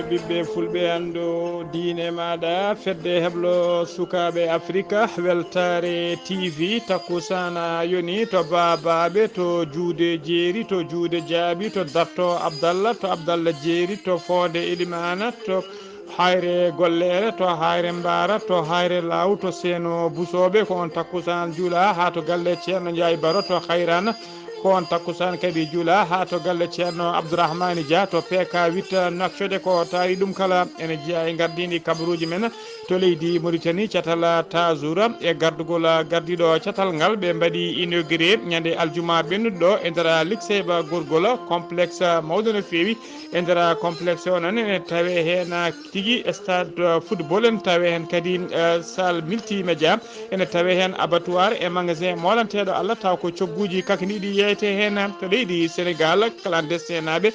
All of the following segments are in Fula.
ɓiɓɓe fulɓe andu diine maɗa fedde heblo sukaɓe afrique weltare tv takkusana yoni to babaɓe to juude jeeri to juude jaabi to darto abdallah to abdallah jeeri to fonde elimana to hayre gollere to hayre mbara to hayre law to seeno busoɓe ko on takkusan juula ha to galle ceerno ndiaye baro to hayrana ko on takkusan kadi juula ha to galle ceerno abdourahmani dia to pk 8 nakkode ko tawi ɗum kala ene jeeya e gardini kabaruji men to leydi Mauritanie catal tajour e gardugol gardiɗo catal ngal ɓe mbaɗi inauguré ñande aljuma ɓennuɗo e nder lixeba gorgol complexe mawɗo no fewi e nder complexe o noon ene tawe hen tigui stade football ene tawe hen kadi salle multimédia ene tawe hen abattoir e magasin molanteɗo Allah taw ko cogguji kakniɗi yeyete hen to leydi Sénégal clandestin naɓe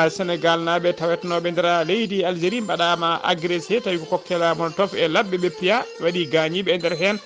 Sénégal naɓe tawetnoɓe nder leydi Algérie mbaɗama agressé tawi ko cocktail molotov e labɓe ɓe piya waɗi gañiɓe e nder hen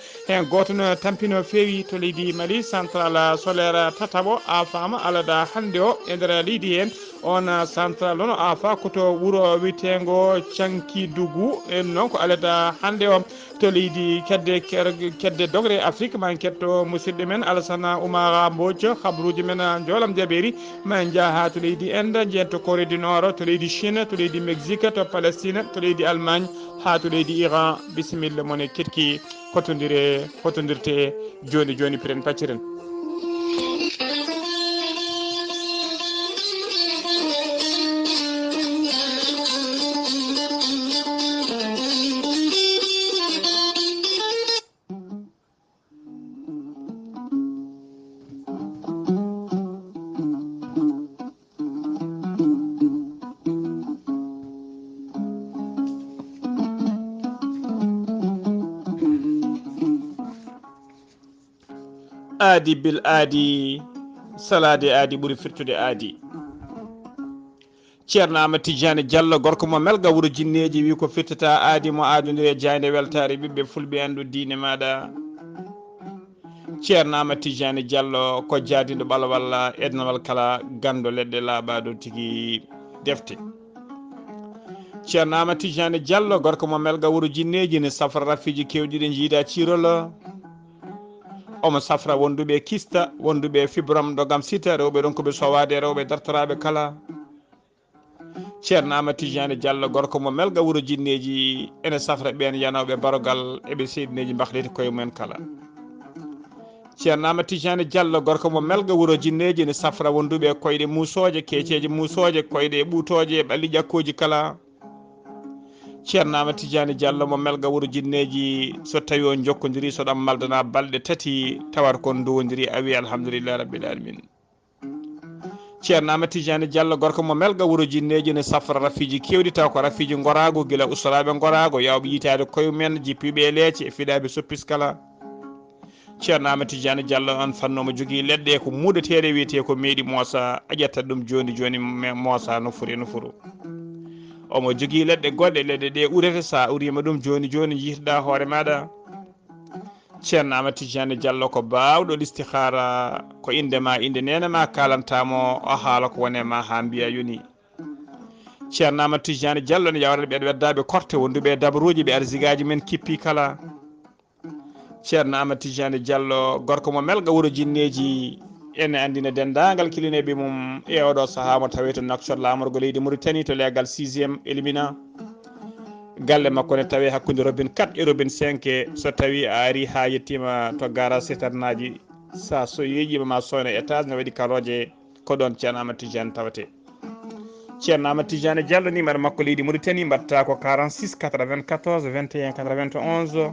goto no tampino fewi to leydi Mali central solaire tataɓo afama alada hande o e nder leydi hen on central on afa koto wuuro witego Cankidougou en noon ko alada hande o to leydi kedde dogre Afrique ma ketto musidɗo men Alassane Oumar Mbodj habruji men jolam jaɓeri ma jaaha to leydi Inde jeyto Corée du Nord to leydi Chine to leydi Mexique to Palestine to leydi Allemagne ha to leydi Iran bisimilla mone ketki hotodirte joni joni piren pacciren aadi bil aadi salade aadi ɓuuri firtude aadi ceerno Amadou Tidiane Diallo gorko mo melga wuuro jinneji wi ko firtata aadi mo aadodiri jayde weltare ɓiɓɓe fulɓe andu diine maɗa ceerno Amadou Tidiane Diallo ko jaadiɗo ɓalawal ednawal kala gando leɗɗe laaɓaɗo tigui defte ceerno Amadou Tidiane Diallo gorko mo melga wuuro jinneji ne safra rafiji kewɗiɗe jiida cirol omo safra wonduɓe kista wonduɓe fibrom dogam sita rewɓe ɗon koɓe sowade rewɓe dartoraɓe kala ceerno Amadou Tidiane Diallo gorko mo melga wuuro jinneji ene safra ɓen yanoɓe barogal eɓe seydineji mbahleti koye mumen kala ceerno Amadou Tidiane Diallo gorko mo melga wuuro jinneji ene safra wonduɓe koyɗe musoje keceje musoje koyɗe ɓuutoje ɓalli ƴakkoji kala ceerno Amadou Tidiane Diallo mo melga wuuro jinneji so tawi on jokkodiri so ɗam maldana balɗe tati tawat kon dowodiri a wi alhamdulillah rabbil alamin ceerno Amadou Tidiane Diallo gorko mo melga wuuro jinneji ne safra rafiji kewɗi taw ko rafiji gorago guila ustaraɓe gorago yawɓe yitade koyemumen jippiɓe leece e fiɗaɓe soppis kala ceerno Amadou Tidiane Diallo on fannomo jogui leɗɗe ko muɗeteɗe wiyete ko meeɗi moosa a ƴettat ɗum joni joni moosa no furu omo jogui leɗɗe goɗɗe leɗɗe ɗe urete sa urima ɗum joni joni jiitoɗa hoore maɗa ceerno Amadou Tidiane Diallo ko bawɗo listihara ko indema inde nenema kalantamo o haala ko wonema ha mbiya yoni ceerno Amadou Tidiane Diallo ne yawrata ɓeɗo weddaɓe korte wonduɓe dabaruji ɓe arsigaji men kippi kala ceerno Amadou Tidiane Diallo gorko mo melga wuuro jinneji ene andina dendagal kilineɓe mum e oɗo saaha mo tawi to nakcot lamorgo leydi Mauritanie to legal 6e élimina galle makko ne tawi hakkude robine 4 e robine 5 so tawi a ari ha yettima to garage setarnaji sa so yeeƴima ma sowna étage ne waɗi karoje ko ɗon ceerno Amadou Tidiane tawate ceerno Amadou Tidiane Diallo numéro makko leydi Mauritanie mbatta ko 46 94 21 91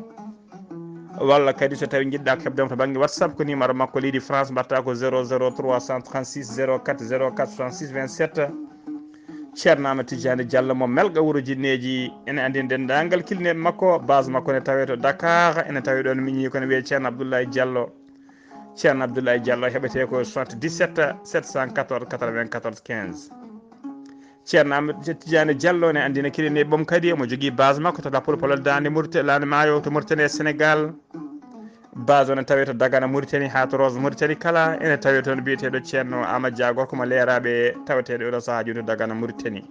walla kadi so tawi jiɗɗa ko hebdemo to banggue WhatsApp ko numéro makko leydi France mbatta ko 00 336 04 04 66 27 ceerno Amadou Tidiane Diallo mo melga wuuro jinneji ene andi dendagal kilneɓe makko base makko ne tawe to Dakar ene tawi ɗon miñi kono wiye ceerno Abdoulaye Diallo ceerno Abdoulaye Diallo heɓete ko 77 714 94 15 ceerno Amadou Tidiane Diallo ne andina kilneɓe ɓom kadi omo jogui base makko to Lappulo Polol Dande Mourté Lande Maayo to Mauritanie e Sénégal base o ne tawe to Dagana Mauritanie ha to Rose Mauritanie kala ene tawi toon biyeteɗo ceerno Amadou Dia gorko mo leeraɓe taweteɗo oɗo saaha joni to Dagana Mauritanie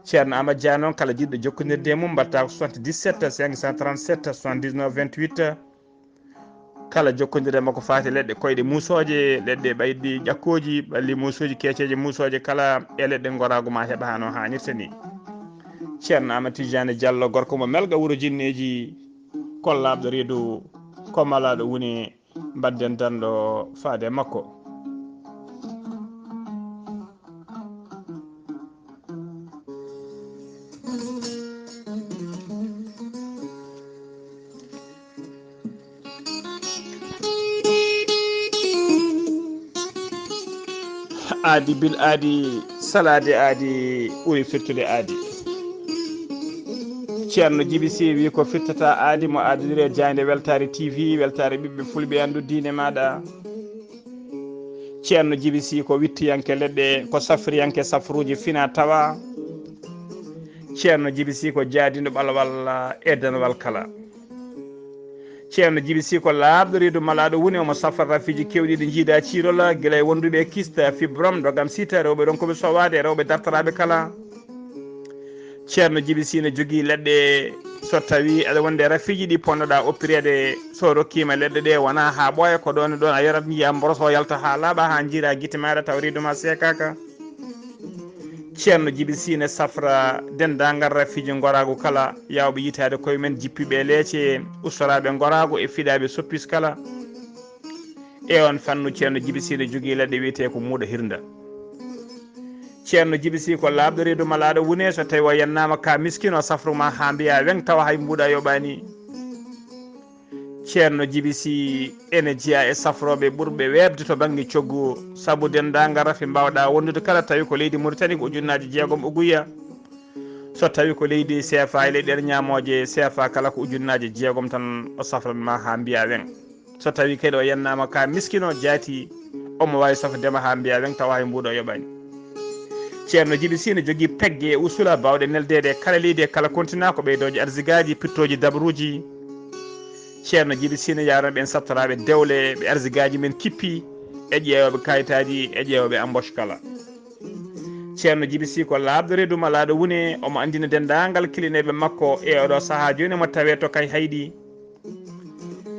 ceerno Amadou Dia noon kala jiɗɗo jokkodirde e mum mbatta ko 77 537 79 28 kala jokkodire makko fati leɗɗe koyɗe musoje leɗɗe ɓaydi ƴakkoji ɓalli musoji keceje musoje kala e leɗɗe gorago ma heeɓa hano hannirta ni ceerno Amadou Tidiane Diallo gorko mo melga wuuro jinneji kollaɓɗo reedu komalaɗo woni mbadden danɗo faade makko aadi bil aadi salade aadi ɓuuri firtude aadi ceerno Djiby Sy wi ko firtata aadi mo aadodire Diande Weltare TV weltare ɓiɓɓe fulɓe andu diine maɗa ceerno Djiby Sy ko wittiyanke leɗɗe ko safriyanke safruji fina tawa ceerno Djiby Sy ko jaadiɗo ɓalwal e danwal kala ceerno Djiby Sy ko laaɓɗo reedu malaɗo woni omo safra rafiji kewɗi ɗi jiida ciirola guila e wonduɓe kista fibrom dogam sita rewɓe ɗon koɓe sowade rewɓe dartaraɓe kala ceerno Djiby Sy ne jogui leɗɗe so tawi aɗa wonde rafiji ɗi ponnoɗa oppirede so rokkima leɗɗe ɗe wona ha ɓooya ko ɗon e ɗon a yarat jiiya boroso yalta ha laaɓa ha jiira guite maɗa taw reedu ma sekaka ceerno Djiby Sy ne safra dendagal rafiji gorago kala yawɓe yitade koye men jippiɓe leece ustoraɓe gorago e fiɗaɓe soppis kala e on fannu ceerno Djiby Sy ne jogui leɗɗe wiyete ko muuɗo hirda ceerno Djiby Sy ko laaɓɗo reedu malaɗo wune so tawi o yennama ka miskino safruma ha mbiya weng tawa hay mbuɗa yoɓani ceerno Djiby Sy ene jeeya e safroɓe ɓurɓe webde to banggue coggu saabu dendagal rafi mbawɗa wondude kala tawi ko leydi Mauritanie ko ujunnaje jeegom o guya so tawi ko leydi CFA e leyɗele ñamoje CFA kala ko ujunnaje jeegom tan o safranma ha mbiya weng so tawi kadi o yennama ka miskino jaati omo wawi safdema ha mbiya weng tawa hay mbuɗo yoɓani ceerno Djiby Sy ne jogui pegge e usula bawɗe neldede kala leydi e kala continent ko ɓeydoje arsigaji pittoji dabruji ceerno Djiby Sy ne yaroɓe en sabtoraɓe dewle ɓe arsigaji men kippi e ƴeewoɓe kayitaji e ƴeewoɓe embauche kala ceerno Djiby Sy ko laaɓɗo reedu malaɗo wune omo andina dendagal kilineɓe makko e oɗo saaha joni mo tawe to kay haydi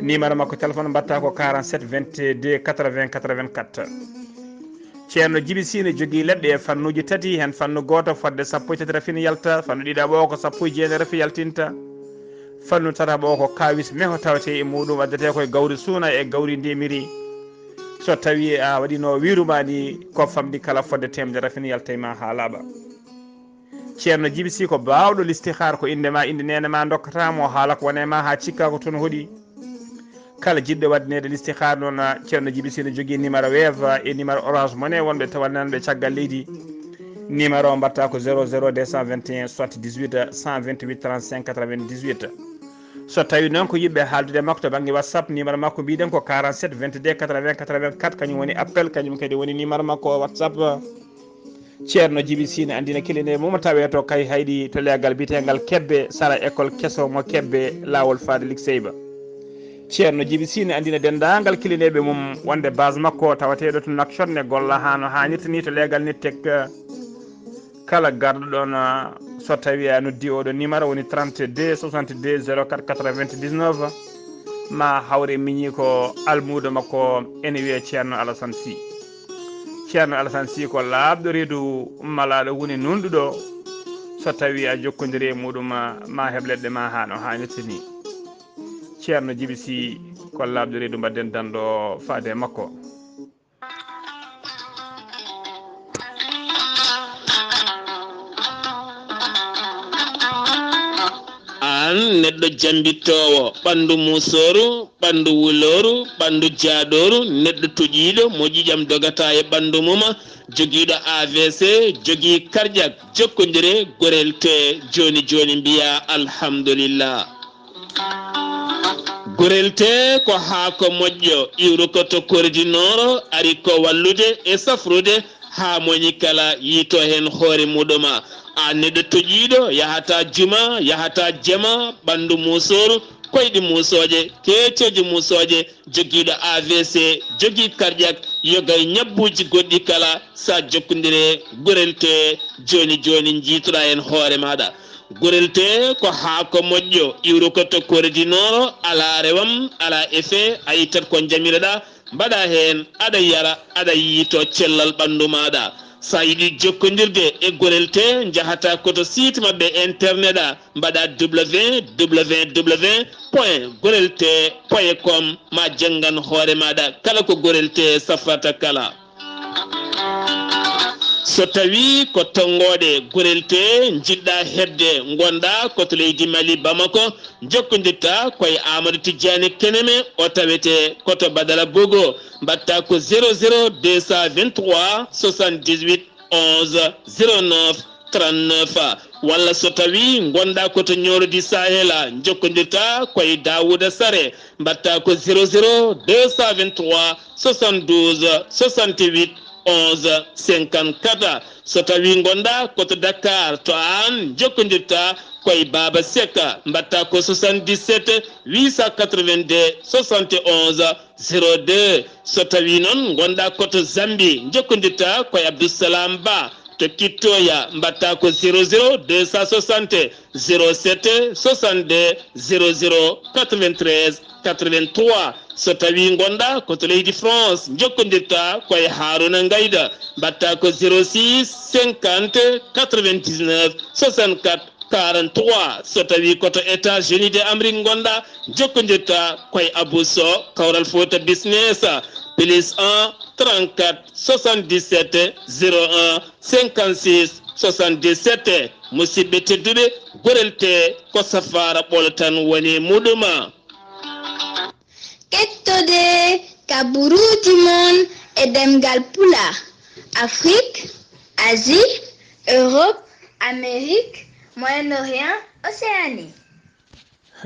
numéro makko téléphone mbatta ko 47 22 80 84 ceerno Djiby Sy ne jogui leɗɗe e fannuji tati hen fannu goto fodde sappo e tati rafina yalta fannu ɗiɗaɓo ko sappo e jeenayi rafi yaltinta fannu tataɓo ko kawis meho tawete e muɗum waddete koye gawri suuna e gawri ndemiri so tawi a waɗino wirumani ko famɗi kala fodde temde rafina yaltayma ha laaɓa ceerno Djiby Sy ko bawɗo listihar ko indema inde nene ma dokkatamo haala ko wonema ha cikka ko toon hooɗi kala jiɗɗo waddinede listihar noon ceerno Djiby Sy ne jogui numéro weva e numéro orange money wonɓe tawannanɓe caggal leydi numéro o mbatta ko 00 221 78 128 35 98 so tawi noon ko yiɗɓe haaldude makko to banggue WhatsApp numéro makko mbiɗen ko 47 22 80 84 kañum woni appel kañum kadi woni numéro makko WhatsApp ceerno Djiby Sy ne andina kilene mum tawe to kay hayɗi to legal bitegal kebbe sara école kesso mo kebbe lawol faade lig seyba ceerno Djiby Sy ne andina dendagal kilineɓe mum wonde base makko tawateɗo to nakshonne golla hano hannirta ni to legal nittek kala garɗo ɗon so tawi a noddi oɗo numéro woni 32 62 04 99 ma hawre miñi ko almudo makko ene wiye ceerno Alassane Sy ceerno Alassane Sy ko laaɓɗo reedu malaɗo woni nunɗuɗo so tawi a jokkodiri e muɗum ma heɓleɗɗe ma hano hannirta ni ceerno Djiby Sy ko laaɓɗo reedu mbadden danɗo faade makko an neɗɗo neɗɗo jambittowo ɓandu musoru ɓandu wuloru ɓandu jaadoru neɗɗo toƴiɗo mo ƴiƴam dogata e ɓandu muma jogiiɗo AVC jogii cardiaque jokkodire gorel te joni joni mbiya alhamdulillah. gorel te ko haako moƴƴo iwru ko to koridinoro ari ko wallude e safrude ha moñi kala yiito hen hoore muɗuma a neɗɗo toƴiɗo yahata juma yahata jema ɓandu musoru koyɗi musoje kecoje musoje jogiiɗo AVC jogii cardiaque yogay ñabbuji goɗɗi kala sa jokkodire gorel te joni joni jiitoɗa hen hoore maɗa. gorel te ko haako moƴƴo iwru ko to koridinoro ala rewam ala effet a yittat ko jamireɗa mbaɗa hen aɗa yara aɗa yiito cellal ɓandu maɗa sa yiɗi jokkodirde e gorel te jahata koto site mabɓe internet a mbaɗa www.gorelte.com ma janggan hoore maɗa kala ko gorel te safrata kala. so tawi ko tongoɗe gorel te jiɗɗa hedde gonɗa koto leydi Mali Bamako jokkodirta koye Amadou Tidiane Keneme o tawete koto Badara Bogo mbatta ko 00 223 78 11 09 39 walla so tawi gonɗa koto ñorodi Sahela jokkodirta koye Dawouda Sare mbatta ko 00 223 72 68 11 54 so tawi gonɗa koto Dakar to an jokkodirta koye Baba Seka mbatta ko 77 882 71 02 so tawi noon gonɗa koto Zambi jokkodirta koye Abdoussalam Ba to Kittoya mbatta ko 00 260 07 62 00 93 83 so tawi gonɗa koto leydi France jokkodirta koye Haruna Ngayda mbatta ko 06 50 99 64 43 so tawi koto États-Unis d'Amérique gonɗa jokkodirta koye Abou Sow Kawral Fouta Business plus 1 34 77 01 56 77 musidɓe tedduɓe gorel te ko safara ɓoltan woni muɗuma. Kettode kaburuji mon e demgal pula Afrique, Asie, Europe, Amérique, Moyen-Orient, Océanie.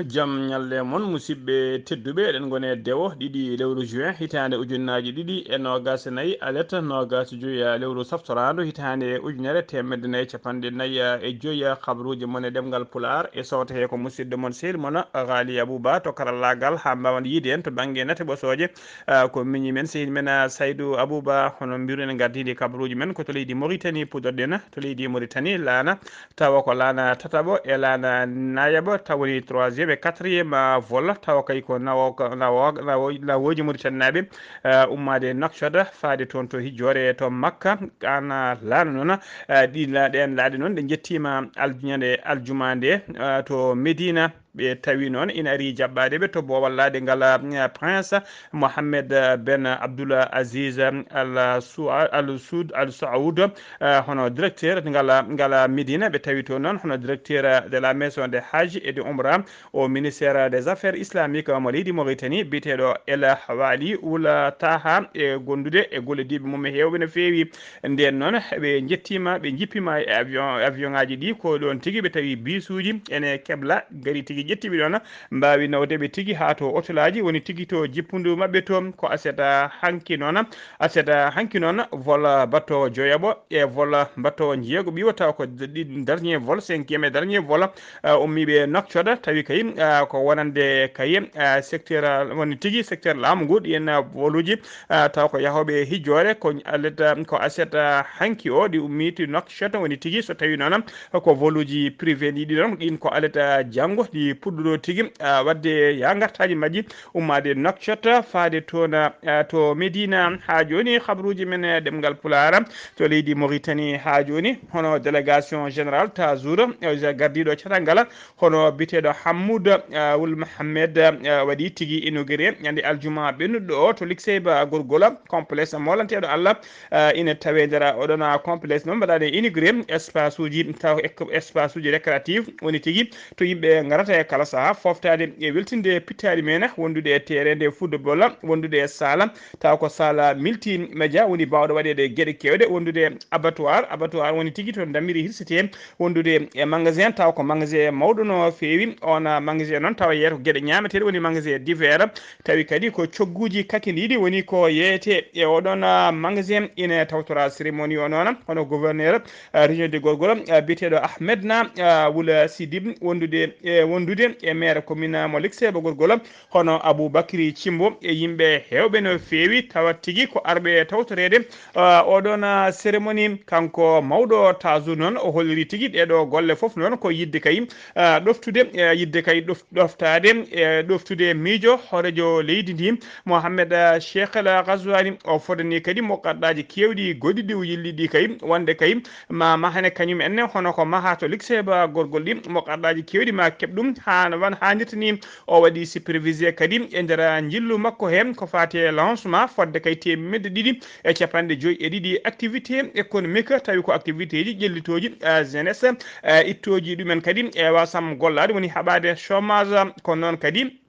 jam ñalle mon musidɓe tedduɓe eɗen gone dewo ɗiɗi lewru juin hitande ujunnaji ɗiɗi e nogas nayyi aletta nogas joyi lewru saftorado hitande ujunere temedde nayyi capanɗe nayyi e joyi kabaruji mon e ɗemgal pular e sowta he ko musidɗo mon sehil moon Ghali Abouba to karallagal ha mbawan yiide en to banggue nate ɓosoje ko miñi men sehil men Saydou Abouba hono mbiruɗen gardidi kabaruji men ko to leydi Mauritanie puɗɗorɗen to leydi Mauritanie laana tawa ko laana tataɓo e laana nayaɓo tawoni 3e ɓe 4e vol tawa kay ko lawoji Mauritanie naɓe ummade Nouakchott faade toon to hijjore to Makka ana laana noon ɗen laaɗe noon ɗe jettima ñande aljuma nde to Médina ɓe tawi noon ina ari jaɓɓade ɓe to bowallade ngala Prince Mohammed Ben Abdoul Aziz Al Saoud hono directeur ngala Médina ɓe tawi to noon hono directeur de la maison des Hajj et de Umra au ministère des affaires islamiques mo leydi Mauritanie biteɗo El Hawali Oula Taha e gondude e gollediɓe mum hewɓe no fewi nden noon ɓe jettima ɓe jippima e avion ngaji ɗi ko ɗon tigui ɓe tawi bisuji ene kebla gari tigui ƴettiɓe ɗon mbawi nawdeɓe tigui ha to hôtelaji woni tigui to jippudu mabɓe to ko aseta hanki noon vol battowo joyaɓo e vol battowo jeego ɓiwo taw ko dernier vol 5e dernier vol ummiɓe Nouakchott tawi kay ko wonande kay secteur woni tigui secteur laamu ngu ɗin voluji taw ko yahoɓe hijjore ko aleta ko aseta hanki o ɗi ummi to Nouakchott woni tigui so tawi noon ko voluji privé ɗiɗi ɗon ɗin ko aleta janggo ɗi puɗɗuɗo tigui wadde ya gartaji majji ummade Nouakchott faade toon to Médina ha joni habaruji men ɗemgal pulara to leydi Mauritanie ha joni hono délégation général Tazour gardiɗo catal hono biteɗo Hammoud Wul Mohammed waɗi tigui inauguré ñande aljuma ɓennuɗo o to Likseyba Gorgola complexe molanteɗo Allah ina tawe nder oɗon complexe noon mbaɗaɗe inauguré espace uji taw espace uji récréative woni tigui to yimɓe garata e kala saha foftade e weltinde pittade men wondude e terrain football wondude e sala taw ko sala multi média woni bawɗo waɗede gueɗe kewɗe wondude abattoir woni tigui to damiri hirsete wondude e magasin taw ko magasin mawɗo no fewi on magasin noon tawa yeeto gueɗe ñameteɗe woni magasin divers tawi kadi ko cogguji kakidiɗi woni ko yeeyete e oɗon magasin ine tawtora cérémonie o noon hono gouverneur région de Gorgol biteɗo Ahmed na Wula Sidib wondude e maire commune mo Lixéba Gorgol hono Aboubacry Thimbo e yimɓe hewɓe no fewi tawa tigui ko arɓe tawtorede oɗon cérémonie kanko mawɗo tasu noon o holliri tigui ɗeɗo golle foof noon ko yidde kay ɗoftade e ɗoftude miijo horejo leydi ndi Mohamed Cheikh El Ghazouani o fodani kadi moqqarɗaji kewɗi goɗɗiɗi o yilliɗi kay wonde kay ma mahane kañum enne hono ko maha to Lixéba Gorgol ɗi moqqarɗaji kewɗi ma keɓ ɗum hannirta ni o waɗi supervisé kadi e nder jillu makko hen ko fati lancement fodde kay temedde ɗiɗi e capanɗe joyyi e ɗiɗi activité économique tawi ko activité ji ƴellitoji jeunesse ittoji ɗumen kadi e wasam gollade woni haɓade chômage ko noon kadi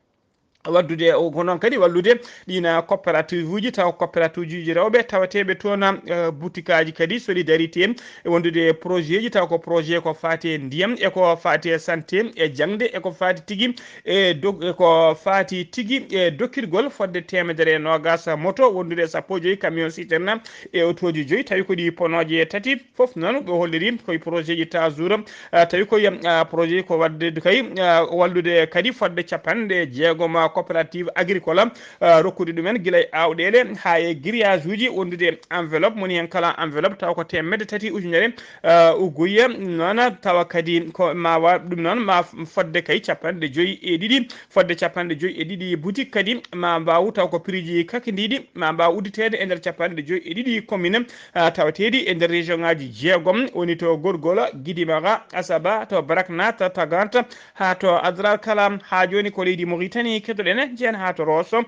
waddude ko noon kadi wallude ɗina coopérative uji taw coopérative uji rewɓe tawateɓe toon boutique aji kadi solidarité wondude projet ji taw ko projet ko fati ndiyam e ko fati santé e jangde e ko fati tigui ko fati tigui e dokkirgol fodde temedere nogas moto wondude sappo joyyi camion citerne e autoji joyyi tawi ko ɗi ponoje tati foof noon ɓe holliri koye projet ji tajour tawi koye projet ko wadde kay wallude kadi fodde capanɗe jeegom coopérative agricole rokkude ɗumen guila e awɗele ha e grillage uji wondude enveloppe moni hen kala enveloppe taw ko temedde tati ujunere uguya noon tawa kadi ko ma wa ɗum noon ma fodde kay capanɗe joyyi e ɗiɗi fodde capanɗe joyyi e ɗiɗi boutique kadi ma mbaw taw ko prix ji kakidiɗi ma mbaw udditede e nder capanɗe joyyi e ɗiɗi commune tawateɗi e nder région ngaji jeegom woni to Gorgol Guidimaga Asaba to Braknat Tagante ha to Adrar Kalam ha joni ko leydi Mauritanie keɗoɗen jeen ha to Rosso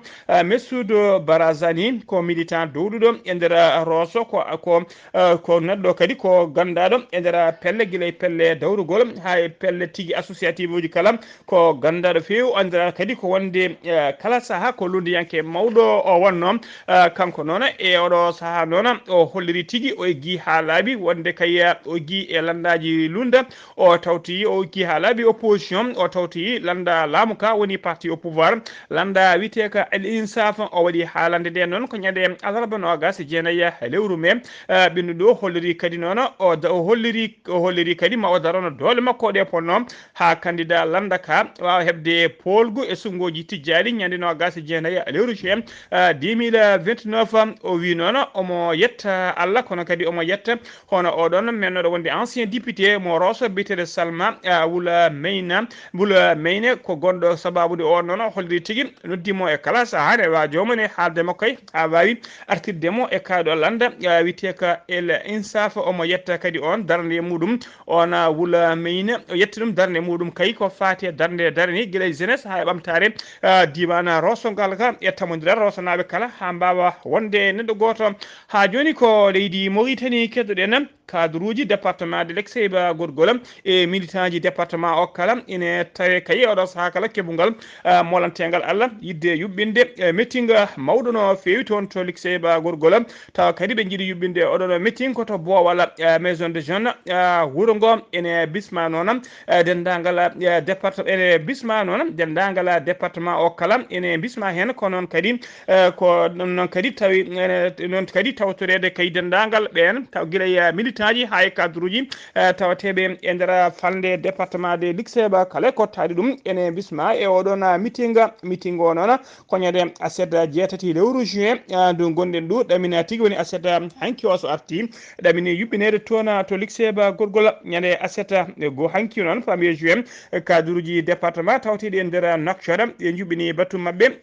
Messoudou Barazani ko militant dowɗuɗo e nder Rosso ko neɗɗo kadi ko gandaɗo e nder pelle guila e pelle dawrugol ha e pelle tigui associative uji kala ko gandaɗo fewi andira kadi ko wonde kala saaha ko lundiyanke mawɗo o wonno kanko noon e oɗo saaha noon o holliri tigui o eggi ha laaɓi wonde kay o eggi e landaji lunda o tawti o eggi ha laaɓi opposition o tawti landa laamu ka woni parti au pouvoir landa wiyete ko Al Insaf o waɗi haalande nde noon ko ñande alarba nogas jeenayyi lewru me ɓinnuɗo holliri kadi noon o holliri kadi ma o darono doole makko ɗe ponno ha candidat landa ka wawa hebde polgu e sungoji tijjani ñande nogas jeenayyi lewru juin 2029 o wi noon omo yetta Allah kono kadi omo yetta hono oɗon mennoɗo wonde ancien député mo Rosso biyeteɗo Salma Wula Meyne ko gonɗo sababude on noon holliri tigui noddimo e kala saaha ne wawi jomum e haalde makko ha wawi artirdemo e kayɗo landa wiyete ko El Insaf omo yetta kadi on darde muɗum on Wula Meyne o yetti ɗum darde muɗum kay ko fati darde ni guila e jeunesse ha e ɓamtare diwan Rosso ngal ka e tamodiral Rosso naɓe kala ha mbawa wonde neɗɗo goto ha joni ko leydi Mauritanie keddoɗen cadre uji département de Lixéba Gorgol e militant ji département o kala ine tawe kay oɗo saaha kala keɓugal molantegal Allah yidde yuɓɓinde meeting mawɗo no fewi toon to Lixéba Gorgol tawa kadi ɓe jiiɗi yuɓɓinde oɗon meeting koto Bowal maison de jeune wuuro ngo ene bisma noon dendagal département o kala ene bisma hen ko noon kadi tawi noon kadi tawtorede kay dendagal ɓen taw guila militant ji ha e cadre uji tawateɓe e nder falde département de Lixéba kala ko taari ɗum ene bisma e oɗon meeting o noon ko ñande aset jeetati lewru juin ndu gonɗen ɗo ɗamina tigui woni aset hanki o so arti ɗamini yuɓɓinede toon to Lixéba Gorgol ñande aset go hanki noon 1er juin cadre uji département tawteɗi e nder Nouakchott ɓe juɓɓini batu mabɓe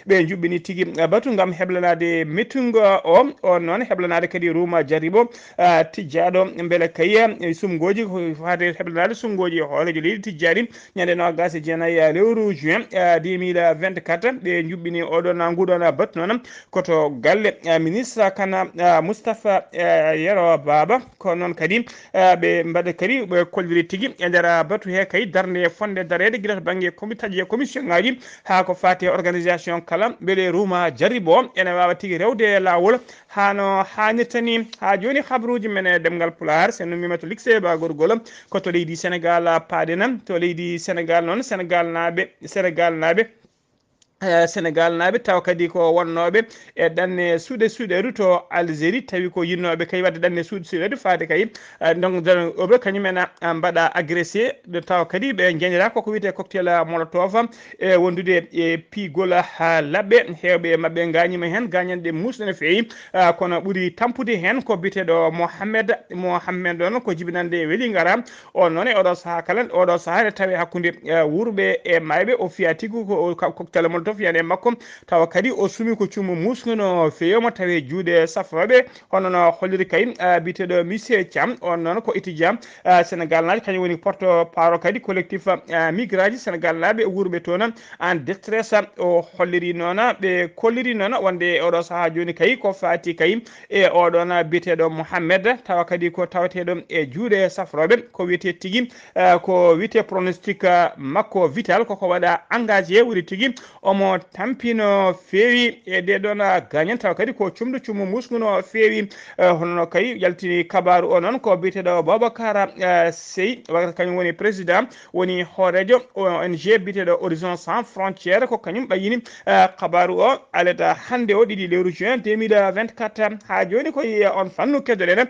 ɓe juɓɓini tigui batu gam heblanade meeting o noon heblanade kadi rouma ruma jaribo tijjado mbele kayya sumgoji faade heblade sumgoji hoolejo leydi tijjadi nyande no gasi jenayi lewru juin 2024 be jubbini odon ngudona bat non koto galle ministre kana Mustafa Yero Baba ko non kadi be mbade kadi be kolliri tigi e der batu he kay darne fonde darede gilata bangi commission ngaji ha ko fati organisation kala bele ruma jaribo ene wawa tigi rewde lawol hano hanitani ha joni khabruji men demgal pular sen mimato likse ba gorgol ko to leydi Sénégal paadena to leydi Sénégal non Sénégal nabe Sénégal naɓe taw kadi ko wonnoɓe e ɗanne suuɗe to Algérie tawi ko yinnoɓe kay wadde ɗanne suuɗe faade kay donc oɓe kañumen mbaɗa agressé de taw kadi ɓe jeñira koko wiyete cocktail molotov e wondude e pigol ha labɓe hewɓe mabɓe gañima hen gañanɗe musɗe no fewi kono ɓuuri tampude hen ko biteɗo Mohamed ɗon ko jibinande weeli gara on noon e oɗo saaha kala oɗo saaha ne tawi hakkude wurɓe e mayɓe o fiya tigui ko cocktail molotov yani makko tawa kadi o sumi ko cumo muskuno feyoma tawi juuɗe safaɓe hono no holliri kay biteɗo monsieur Thiam on noon ko étudiant Sénégal naji kañum woni porte parole kadi collectif migraji Sénégal naɓe wurɓe toon en détresse o holliri noon ɓe kolliri noon wonde oɗo saaha joni kay ko fati kay e oɗon biteɗo Mohamed tawa kadi ko tawateɗo e juuɗe safroɓe ko wiyete tigui ko wiyete pronostic makko vital koko waɗa engagé woni tigui omo tampino feewi e deɗon gagnant taw kadi ko cumo muskuno feewi hono kay yaltini kabaru o noon ko biteɗo Babacar Sey wakata kañum woni président woni hoorejo ONG biteɗo Horizon Sans Frontières ko kañum ɓayini kabaru o aleta hande o ɗiɗi lewru juin 2024 ha joni koye on fannu keddoɗen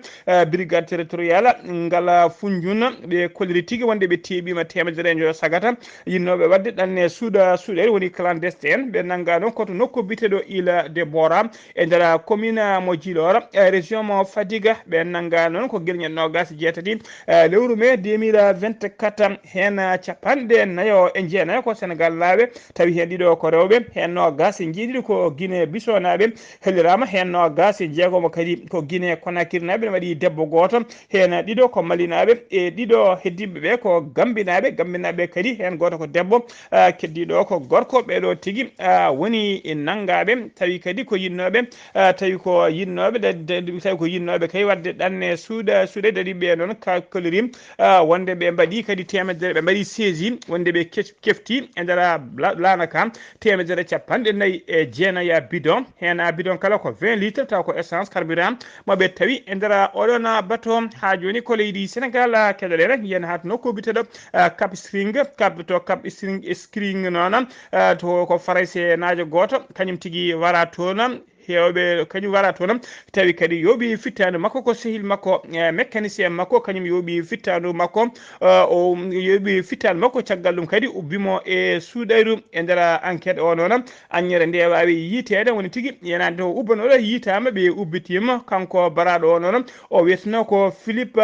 brigade territorial ngal Foundiougne ɓe kolliri tigui wonde ɓe teeɓima temedere jo sagata yinnoɓe wadde ɗanne suuɗere woni clandestin ɓe nangano koto nokku biteɗo Île de Bora e nder commune mo Djilor région mo Fadiga ɓe nanga noon ko guilñen nogas jeetati lewru mai 2024 hen capanɗe nayo e jeenayo ko Sénégal laaɓe tawi hen ɗiɗo ko rewɓe hen nogas jiiɗiɗi ko Guinée Bissau naɓe hellirama hen nogas jeegomo kadi ko Guinée Conakry naɓe ne waɗi debbo goto hen ɗiɗo ko Mali naɓe e ɗiɗo heddiɓeɓe ko Gambinaɓe kadi hen goto ko debbo keddiɗo ko gorko ɓeɗo tigui woni nangaɓe tawi kadi ko yinnoɓe tawi ko yinnoɓe kay wadde ɗanne suuɗe dariɓe noon kalkolim wonde ɓe mbaɗi kadi temedere ɓe mbaɗi saisi wonde ɓe kefti e nder lana kam temedere capanɗe nayyi e jeenaya bidon hen bidon kala ko 20 litres taw ko essence carburant moɓe tawi e nder oɗon bato ha joni ko leydi Sénégal keɗoɗen yen hat nokku biteɗo Cap Skirring noon to ko Faray najo goto kañum tigui wara toon hewɓe kañum wara toon tawi kadi yooɓi fittanu makko ko sehil makko mécanicien makko kañum yooɓi fittanu makko o yooɓi fittanu makko caggal ɗum kadi ubbimo e suuɗayru e nder enquête o noon añere nde wawi yiitede woni tigui yenade to ubbanoɗo yiitama ɓe ubbitima kanko baraɗo o noon o wiyeteno ko Philippe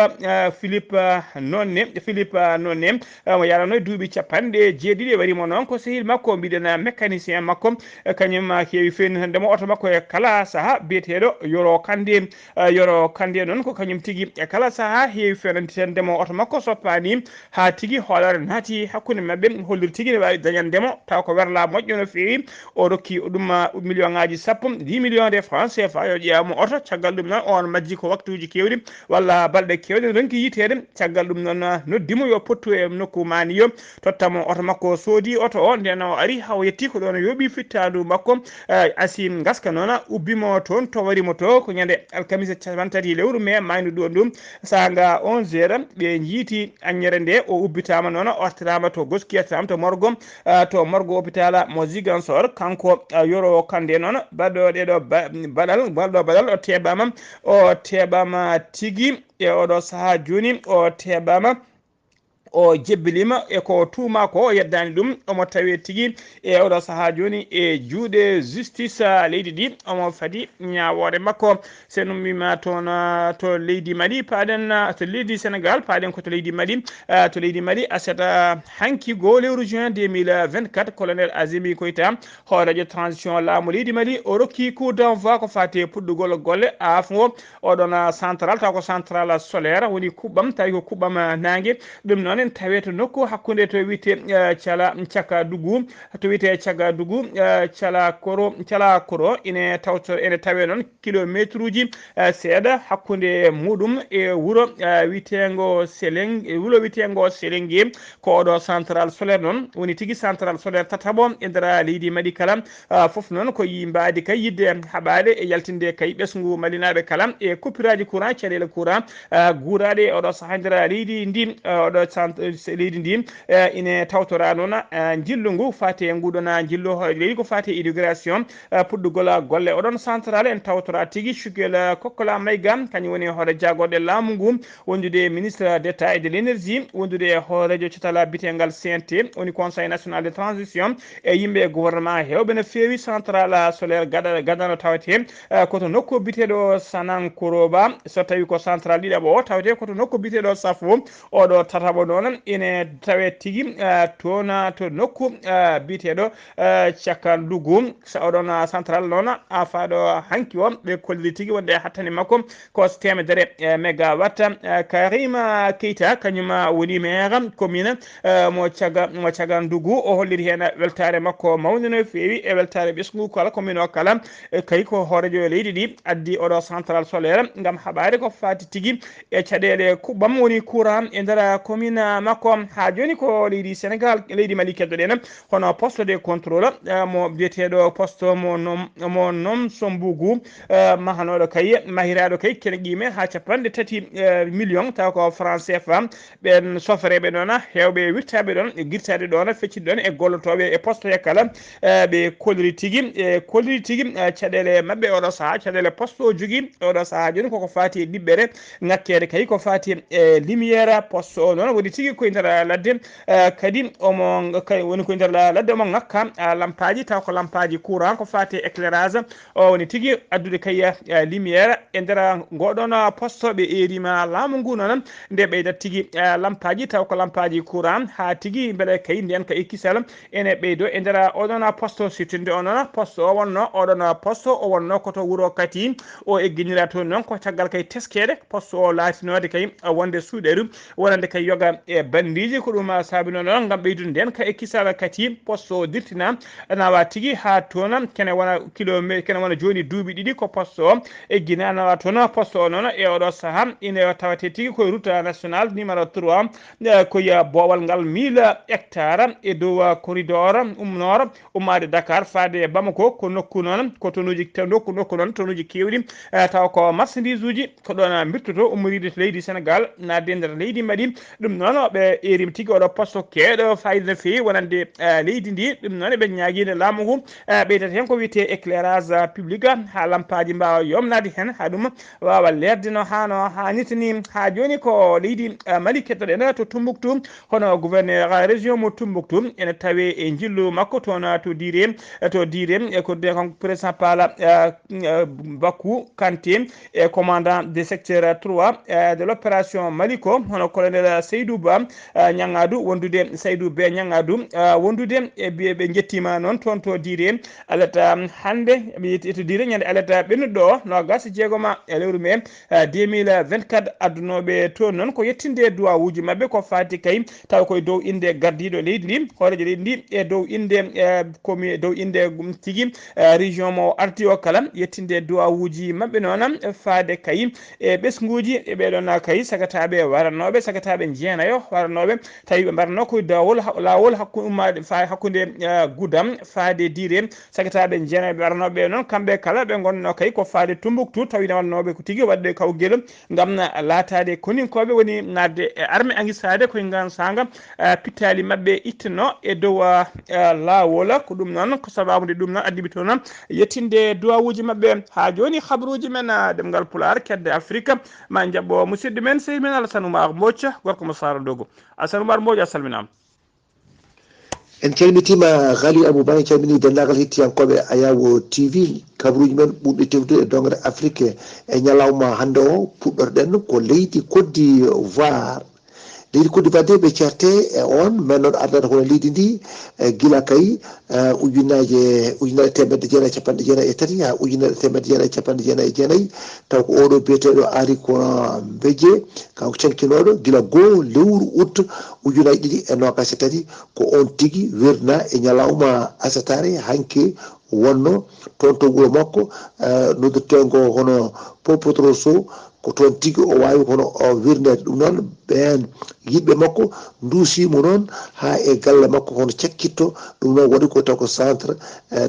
nonne mo yarano duuɓi capanɗe jeeɗiɗi warimo noon ko sehil makko mbiɗen mécanicien makko kañum heewi fewnitandemo oto makko e kala saaha biyeteɗo Yoro Kande noon ko kañum tigui e kala saaha heewi fewnitandemo oto makko soppani ha tigui hoolare naati hakkude mabɓe holliri tigui ne wawi dañandemo taw ko werla moƴƴo no fewi o rokki ɗum million ngaji sappo 10 millions de francs CFA yo ƴeewamo oto caggal ɗum noon on majji ko waktuji kewɗi walla balɗe kewɗe ronki yitede caggal ɗum noon noddimo yo pottu e nokku maniyo tottamo oto makko soodi oto o nden o ari haw yetti ko ɗon yooɓi fittadu makko asi gaska noon ubbimo toon to warimo to ko ñande alkamisa capantati lewru mai maynuɗo ɗum saaga 11h ɓe jiiti añere nde o ubbitama noon ortirama to goskiyatama to morgo hôpital mo Ziguinchor kanko Yoro Kande noon baɗɗo ɗeɗo baɗal o teɓama tigui e oɗo saaha joni o teɓama o jebbilima e ko tuuma ko yeddani ɗum omo tawi tigi e oɗo saaha joni e juuɗe justice leydi ɗi omo fadi ñawore makko sen ummima toon to leydi Mali paɗen to leydi Sénégal paɗen ko to leydi Mali to leydi Mali asata hanki go lewru juin 2024 colonel Azimi Koïta hoorejo transition laamu leydi Mali o rokki coup d'envoi ko fati puɗɗugol golle afgo oɗon central taw ko central solaire woni kuɓɓam tawi ko kuɓɓam nangue ɗum noon en tawi to nokku hakkude to wiyete cala caka dugu to wiyete caga dugu cala koro ene tawe noon kilométre uji seeɗa hakkude muɗum e wuuro witengo Selengue ko oɗo central solaire noon woni tigui central solaire tataɓo e nder leydi Mali kala foof noon ko yimbadi kay yidde haɓade e yaltinde kay ɓesgu malinaɓe kala e coupuraji courant caɗele courant guuraɗe oɗo saaha nder leydi ndi oɗo leydi ndi ine tawtora noon jillu ngu fati e nguɗon jillu leydi ko fati e inauguration puɗɗugol golle oɗon central en tawtora tigui Choguel Kokola Maïga kañum woni hoore jagoɗe laamu ngu wondude ministre d'état et de l'énergie wondude hoorejo cetala bitegal CNT woni conseil national de transition e yimɓe gouvernement hewɓe no fewi central solaire gadano tawete koto nokku biteɗo Sanankoroba so tawi ko central ɗiɗaɓo o tawete koto nokku biteɗo Safo oɗo tataɓo noon ene tawe tigui toon to nokku biteɗo Cakandugu oɗon central noon afaɗo hanki o ɓe kolliri tigui wonde hattani makko ko temedere mégawatt Karima Keita kañum woni maire commune mo Cagandugu o holliri hen weltare makko mawde no fewi e weltare ɓesgu kala commune o kala kay ko hoorejo leydi ɗi addi oɗo central solaire gam haɓade ko fati tigui e caɗele kuɓɓam woni courant e nder commune makko ha joni ko leydi Sénégal leydi Mali keddoɗen hono poste de contrôle mo biyeteɗo poste mo noom Sombougou mahanoɗo kay mahiraɗo kay kene qime ha capanɗe 3 millions taw ko franc CFA ɓen sofreɓe ɗon hewɓe wirtaɓe ɗon e guirtade ɗon feccide ɗon e gollotoɓe e poste yakkala ɓe kolliri tigui caɗele mabɓe oɗo saaha caɗele poste o jogui oɗo saaha joni koko fati e ɗiɓɓere ngakkere kay ko fati e lumiére poste o noon woni tigui koye nder ladde kadi woni koye nder ladde omo ngakka lampaji taw ko lampaji courant ko fati éclairage o woni tigui addude kay lumiére e nder ngoɗon poste ɓe erima laamu ngu noon nde ɓeydat tigui lampaji taw ko lampaji courant ha tigui beele kay nden ka ikkisal ene ɓeydo e nder oɗon poste sittinde o noon poste o wonno oɗon poste o wonno koto wuuro Kati o egguinira toon noon ko caggal kay teskede poste o laatinode kay wonde suuɗeru wonande kay yoga e bandiji ko ɗum saabino noon gam ɓeydude nden ka ekkisal Kati poste o dirtina nawa tigui ha toon kene wona kilométre kene wona joni duuɓi ɗiɗi ko poste o eggina nawa toon poste o noon e oɗo saaha ine tawate tigui koye route national numéro 3 koye boowal ngal 1000 hectares e dow corridor umnor ummade Dakar faade Bamako ko nokku noon ko tonuji nokku noon tonuji kewɗi taw ko marchandise uji ko ɗon birtoto ummoride to leydi Sénégal nadde nder leydi Mali ɗum noon ɓe erima tigui oɗo poste keeɗo fayida no fewi wonande leydi ndi ɗum noon ɓe ñaguide laamu ngu ɓeydata hen ko wiyete éclairage public ha lampaji mbawa yomnade hen ha ɗum wawa lerde no hannirta ni ha joni ko leydi Mali kettoɗen to Tombouctou hono gouverneur région mo Tombouctou ene tawe e jillu makko toon to dire ko principal Bakou Kanté e commandant de secteur 3 de l'opération Maliko hono colonel Seydou Ba Ñangadou wondude Seydou Ba Ñangadou wondude e ɓe jettima noon toon to dire alata hande to dire ñande alata ɓennuɗo no gasa jeegoma e lewru mai 2024 addunoɓe toon noon ko yettinde duwawuji mabɓe ko fati kay taw koye dow inde gardiɗo leydi ndi hoorejo leydi ndi e dow inde komi dow inde tigui région mo arti o kala yettinde duwawuji mabɓe noon faade kay e ɓesguji e ɓeɗon kay sagataɓe waranoɓe sagataɓe jeenayo waranoɓe tawi ɓe mbarano koye lawol hakkude Gouddam faade dire sagataɓe jeenayo ɓe waranoɓe noon kamɓe kala ɓe gonno kay ko faade Tombouctou tawi wannoɓe ko tigui wadde kawguel gam laatade koninkoɓe woni nadde e armé anguissade koye ngan sanga pittali mabɓe ittano e dow lawol ko ɗum noon ko sababude ɗum noon addiɓe to noon yettinde duwawuji mabɓe ha joni habruji men ɗemgal Pulaar kedde Afrique ma jabbo musidɗo men sehil men Alassane Oumar Mbocca gorko mo Sara dogo Assane Oumar Mbodj a salminama. en calmitima Ghali Abou Ba en calmini dendagal hettiyankoɓe Ayawo TV kabaruji men ɓurɗi tewtude e dongre Afrique e ñalawma hande o puɗɗorɗen ko leydi Côte d'Ivoire. leydi Côte d'Ivoire de ɓe certe e on mais noon ardata kono leydi ndi gila kay ujunnaje temedde jeenayyi capanɗe jeenayyi e tati ha ujunere temedde jeenayyi capanɗe jeenayyi e jeenayyi taw ko oɗo biyeteɗo ari ko Mbedje kanko cankinoɗo gila goo lewru août ujunnaje ɗiɗi e nogas e tati ko on tigui wirna e ñalawma asatare hanke wonno toon to wuuro makko noddirtengo hono Popotro Sow ko toon tigui o wawi hono o wirnede ɗum noon ɓen yiɓɓe makko duusimo noon ha e galle makko hono cakkitto ɗum noon waɗi ko taw ko centre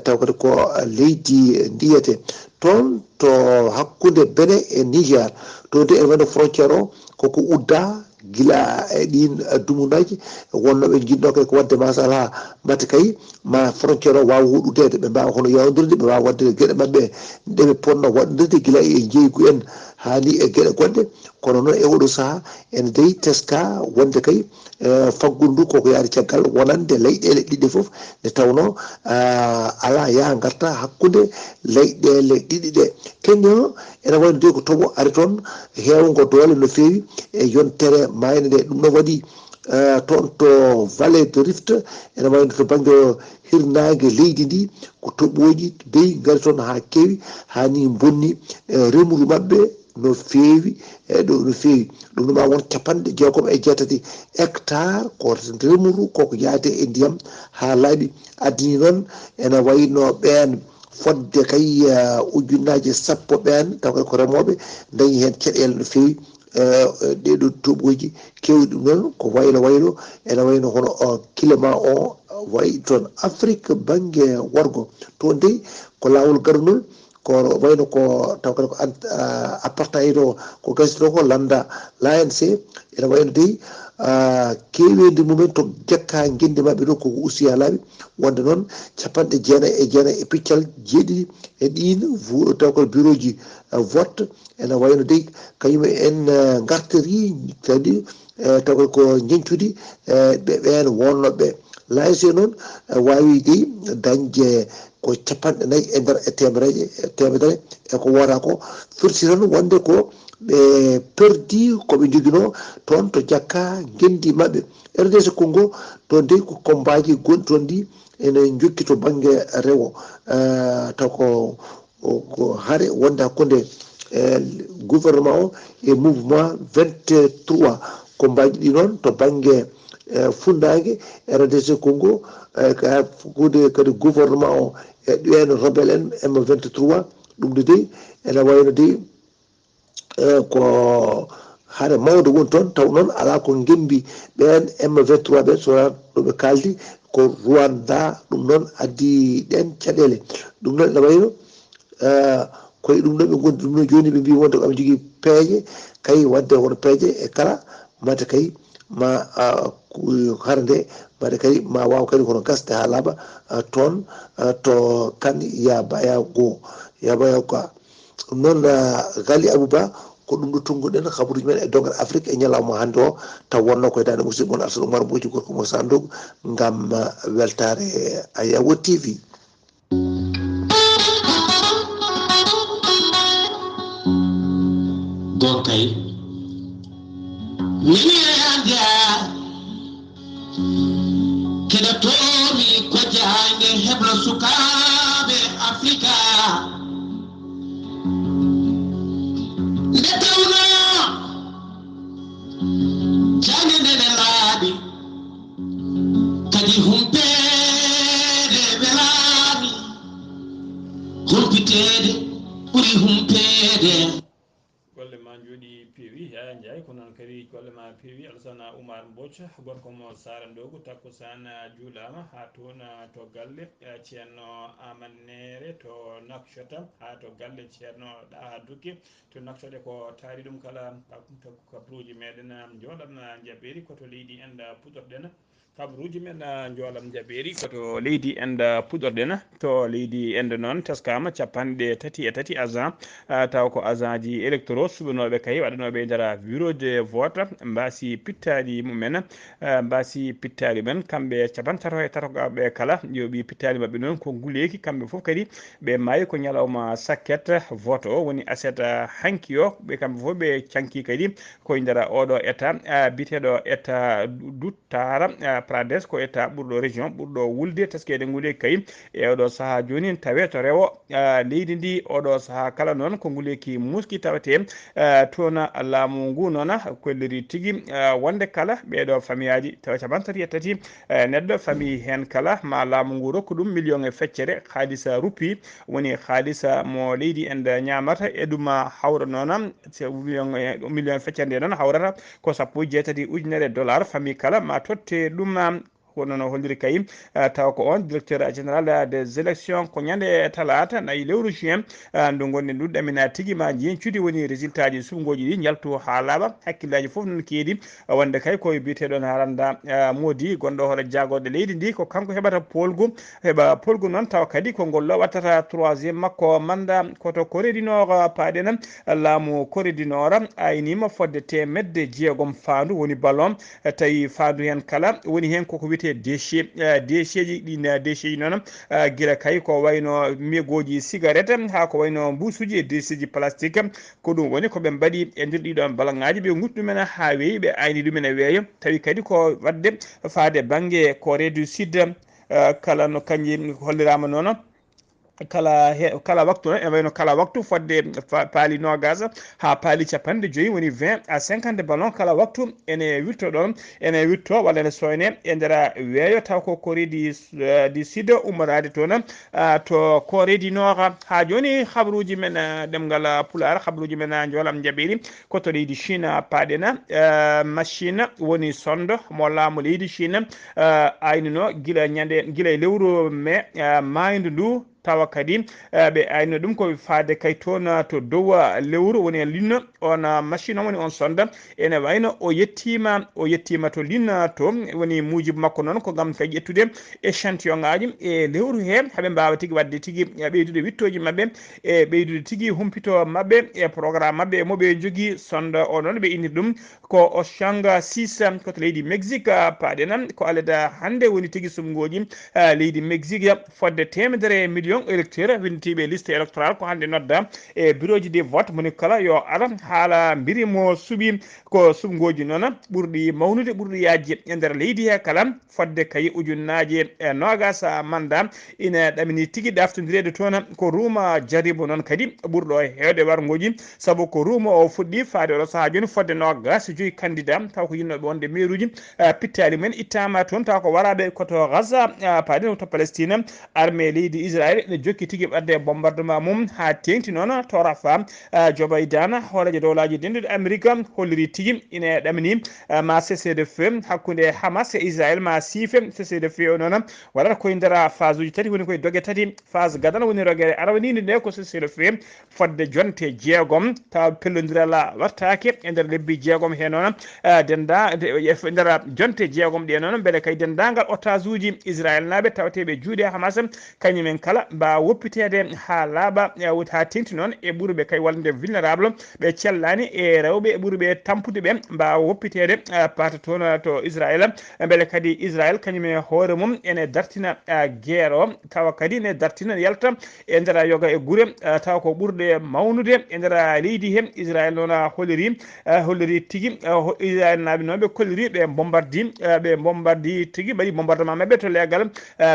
taw kadi ko leydi ndiyete toon to hakkude Benin e Niger to de ene waɗi frontiére o koko udda gila e ɗin dumunaji wonnoɓe jinno kadi ko wadde masalaha mbatte kay ma frontiére o wawa huɗudede ɓe mbawa hono yawdirde ɓe wawa wadde gueɗe mabɓe ndeɓe ponno waɗirde guila e jeygu en hani e gueɗe goɗɗe kono noon e oɗo saaha ene dayi teska wonde kay faggudu ndu koko yaade caggal wonande leyɗele ɗiɗi foof nde tawno ala yaa garta hakkude leyɗele ɗiɗi ɗe keñño ene wayno de ko tooɓo ari toon hewngo doole no fewi e yontere mayde nde ɗum ɗon waɗi toon to vallée de Rift ene wayno to banggue hirnage leydi ndi ko toɓoji beyi gari toon ha kewi hani bonni remru mabɓe no fewi ɗo no fewi ɗum ɗum ma won capanɗe jeegom e jeetati hectare ko remru koko yaade e ndiyam ha laaɓi addini noon ene wayno ɓen fodde kay ujunnaje sappo ɓen taw kadi ko remoɓe dañi hen caɗele no fewi ɗeɗo toɓoji kewɗi ɗum noon ko waylo waylo ene wayno hono kilema o wayi toon Afrique banggue worgo to dey ko lawol garnol ko wayno ko taw kadi ko apartheid o ko gasito ko landa l'ANC ene wayno dey kewendi mumen to jekka guendi mabɓe ɗo koko usti ha laaɓi wonde noon capanɗe jeenayyi e jeenayyi e piccal jeeɗiɗi e ɗin taw ko bureau ji vote ene wayno dey kañum en gartiri kadi taw ko jencudi ɓen wonnoɓe l'ANC noon wawi dey dañde ko capanɗe nayyi e nder temedere e ko wota ko firti tan wonde ko ɓe perdi koɓe joguino toon to jakka guendi mabɓe RDC Congo to dey ko combat ji gonɗi toon ndi ene jokki to banggue rewo taw ko haare wonde hakkude gouvernement o e mouvement 23 combat ji ɗi noon to banggue funnague RDC Congo hakkude kadi gouvernement o e ɗen rebelle en M23 ɗum de dey ene wayno dey ko haare mawde woni toon taw noon ala ko gembi ɓen M23 ɓen sowona ɗoɓe kaldi ko Rwanda ɗum noon addi ɗen caɗele ɗum noon ene wayno koye ɗum ɗon ɓe gondi ɗum noon joni ɓe mbi wonde ko aɓe jogui peeje kay wadde wono peeje e kala mate kay ma hara nde mbaɗa kadi ma waw kadi kono gasde ha laaɓa toon to Kane Yabaya Go ɗum noon Ghali Abou Ba ko ɗum ɗo tongguɗen habaruji men e dongre Afrique e ñalawma hande o taw wonno koye dande musidɗo moon Alassane Oumar Mbodji gorko mo Sandogu gam weltare Ayawo TV. Gonkay miniyanja keɗotomi ko jange heblo sukaɓe Afrika nde tawno jange ndene laaɓi kadi humpede welami humpitede ɓuuri humpede golle ma jooɗi peewi Yaya Ndiaye ko noon kadi golle ma peewi Alassane Oumar Mbodj gorko mo Sarandogu takkusan juulama ha toon to galle ceerno Amane Néré to Nouakchott ha to galle ceerno Ɗaha Duké to Nouakchott ko taari ɗum kala kabaruji meɗen jooɗan jaɓɓeri koto leydi en puɗɗorɗen kabruji men jolam jaɓeri koto leydi enda puɗorɗen to leydi ende noon teskama capanɗe tati agent taw ko agent ji électro suɓanoɓe kay waɗanoɓe nder bureau de vote mbasi pittali mumen mbasi pittali men kamɓe capantato e tatoɓe kala yoɓi pittali mabɓe noon ko guleki kamɓe foof kadi ɓe maayi ko ñalawma sakket vote o woni aset hanki o ɓe kamɓe foof ɓe canki kadi koye nder oɗo état biteɗo état duttara Prades ko état ɓurɗo région ɓurɗo wulde teskede nguleki kay e oɗo saaha joni tawe to rewo leydi ndi oɗo saaha kala noon ko nguleki muski tawete toon laamu ngu noon kolliri tigui wonde kala ɓeɗo famille aji tawa capantati e tati neɗɗo famille hen kala ma laamu ngu rokku ɗum million e feccere haalisa ruppi woni haalisa mo leydi ende ñamata e ɗum hawra noon million feccere nde noon hawrata ko 17 ujunere dollar famille kala ma totte ɗum kono no holliri kay taw ko on directeur général des élections ko ñande talata nayi lewru juin ndu gonɗen ɗuɗɗamina tigui ma jencude woni résultat ji subgoji ɗi jaltu ha laaɓa hakkillaji foof noon keedi wonde kay koye biteɗon haranda modi gonɗo hoɗo jagode leydi ndi ko kanko heɓata polgu heɓa polgu noon taw kadi ko ngollo wattata 3e makko mandat koto Corée du Nord paaɗen laamu Corée du Nord aynima fodde temedde jeegom fandu woni ballon tawi fandu hen kala woni hen koko wiyete déchet ji ɗin déchet ji noon guila kay ko wayno mégoji cigarette ha ko wayno mbusuji e déchet ji plastique ko ɗum woni koɓe mbaɗi e nder ɗiɗon balaŋaji ɓe gutti ɗumen ha weeyi ɓe ayni ɗumen e weeyo tawi kadi ko wadde faade banggue Corée du Sud kala no kanƴi hollirama noon kala waktu e wayno kala waktu fodde paali nogas ha paali capanɗe joyyi woni 20 à 50 ballon kala waktu ene wirto ɗon ene wirto walla ene soyne e nder weeyo taw ko Corée du Sud ummorade toon to Corée du Nord ha joni habruji men ɗemgal pular habruji men jolam jaɓiri koto leydi Chine paaɗena machine woni sondo mo laamu leydi Chine aynino guila e lewru mai maydu ndu tawa kadi ɓe ayno ɗum ko faade kay toon to dow lewru woni linno on machine o woni on sonda ene wayno o yettima to linna to woni mujibu makko noon ko gam kay ƴettude échantillon ngaji e lewru he haaɓe mbawa tigui wadde tigui ɓeydude wittoji mabɓe e ɓeydude tigui humpito mabɓe e programme mabɓe moɓe jogui sonda o noon ɓe inni ɗum ko Oshanga 6 koto leydi Mexique paaɗena ko alada hande woni tigui sumgoji leydi Mexique fodde 100 million électeur wintiɓe liste électoral ko hande nodda e bureau ji de vote moni kala yo ara haala mbiri mo suuɓi ko subgoji noon ɓurɗi mawnude ɓurɗi yajje e nder leydi he kala fodde kay ujunnaje e nogas mandat ina ɗamini tigui ɗaftodirede toon ko ruuma jaribo noon kadi ɓurɗo hewde wargoji saabu ko ruuma o fuɗɗi faade oɗo saaha joni fodde nogas joyi candidat taw ko yinnoɓe wonde mairuji pittali mumen ittama toon taw ko waraɓe koto Gaza paaɗen to Palestine armée leydi Israël ne jokki tigui ɓadde bombardement mum ha tengti noon to Rafa Joe Biden hoolaji dowlaji dendude Amérique holliri tigui ine ɗamini ma cessé de feu hakkude Hamas e Israël ma siife cessé de feu o noon waɗata koye nder phase uji tati woni koye dogue tati phase gadana woni rogere arawniɗe nde ko cessé de feu fodde jonte jeegom taw pellodiral wattake e nder lebbi jeegom he noon denda e nder jonte jeegom ɗe noon beele kay dendagal otage uji Israël naɓe tawateɓe juuɗe Hamas kañumen kala mbawa woppitede ha laaɓa ha tengti noon e ɓuurɓe kay wallde vulnérable ɓe cellani e rewɓe e ɓuurɓe tampude ɓe mbawa woppitede pata toon to Israël beele kadi Israël kañumen hoore mum ene dartina guerre o tawa kadi ne dartina yalta e nder yoga e guure tawa ko ɓurɗe mawnude e nder leydi he Israël noon holliri tigui Israël naaɓe noon ɓe kolliri ɓe bombardi tigui mbaɗi bombardement mabɓe to leegal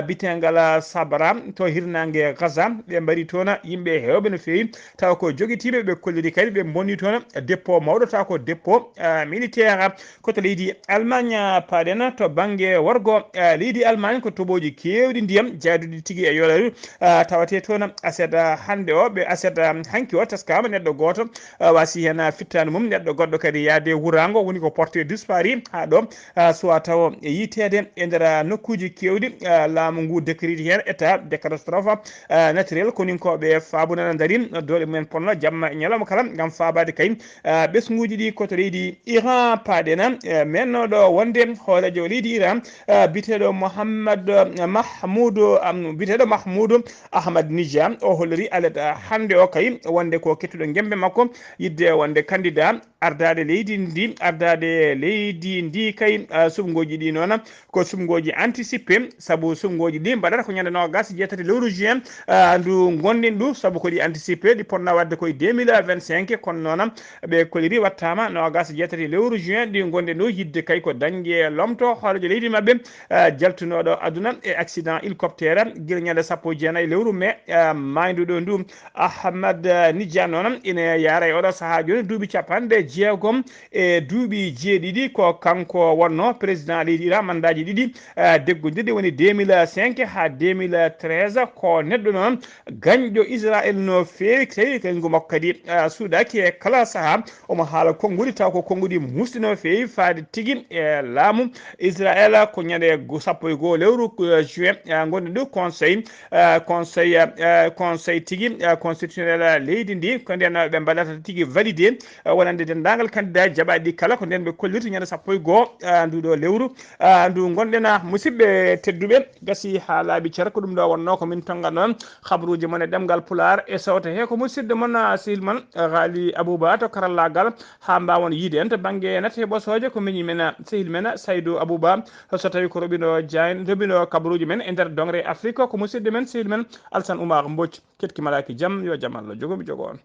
bitegal Sabra to hirnangue Gaza ɓe mbaɗi toon yimɓe hewɓe no fewi taw ko joguitiɓe ɓe kolliri kadi ɓe bonni toon dépôt mawɗo taw ko dépôt militaire koto leydi Allemagne paaɗen to banggue worgo leydi Allemagne ko toɓoji kewɗi ndiyam jaaduɗi tigui e yoolari tawate toon aset hande o ɓe aset hanki o teskama neɗɗo goto wasi hen fittade mum neɗɗo goɗɗo kadi yaade wurago woni ko porté disparu ha ɗo soit taw yitede e nder nokkuji kewɗi laamu ngu décriti hen état de catastrophe naturel koninkoɓe fabunana darin dole mumen ponno jamma e ñalawma kala gam fabade kay ɓesguji ɗi koto leydi Iran paɗena mennoɗo wonde hoorejo leydi Iran biteɗo Mahmoudou Ahmad Nijam o hollori alet hande o kay wonde ko kettuɗo gembe makko yidde wonde candidat ardade leydi ndi kay sumgoji ɗi noon ko sumgoji anticipé saabu sumgoji ɗi mbaɗata ko ñande nogas jeetati lewru juin ndu gonɗin ɗu saabu ko ɗi anticipé ɗi ponno wadde koye 2025 kono noon ɓe koliri wattama nogas jeetati lewru juin ɗi gonɗin ɗu yidde kay ko dañgue lomto hoorejo leydi mabɓe jaltunoɗo aduna e accident hélicoptère guila ñande sappo jeenayyi lewru mai mayduɗo ndu Ahmad Nidja noon ina yaara e oɗo saaha joni duuɓi capanɗe jeegom e duuɓi jeeɗiɗi ko kanko wonno président leydi Iran mandaji ɗiɗi deggodirɗi woni 2005 ha 2013 ko neɗɗo noon gañƴo Israël no fewi tawi kañngu makko kadi suuɗaki e kala saaha omo haala konngudi taw ko konngudi musɗi no fewi faade tigui e laamu Israël ko ñande sappo e goho lewru juin gonɗi ɗo conseil tigui constitutionnel leydi ndi ko nden ɓe mbaɗata tigui validé wonande dendagal candidat jaɓaɗi ɗi kala ko nden ɓe kollirta ñande sappo e goho nduɗo lewru ndu gonɗen musidɓe tedduɓe gasi ha laaɓi ceer ko ɗum ɗo wonno ko min tongan noon habaruji moon e ɗemgal Pulaar e sawta he ko musidɗo moon sehil moon Ghali Abouba to karallagal ha mbawon yiide en to banggue natte ɓosoje ko miñi men sehil men Saydou Abouba so tawi ko robino kabaruji men e nder dongre Afrique ko musidɗo men sehil men Alassane Oumar Mbodj ketki malaki jaam yo jaam Allah jogomi jogo on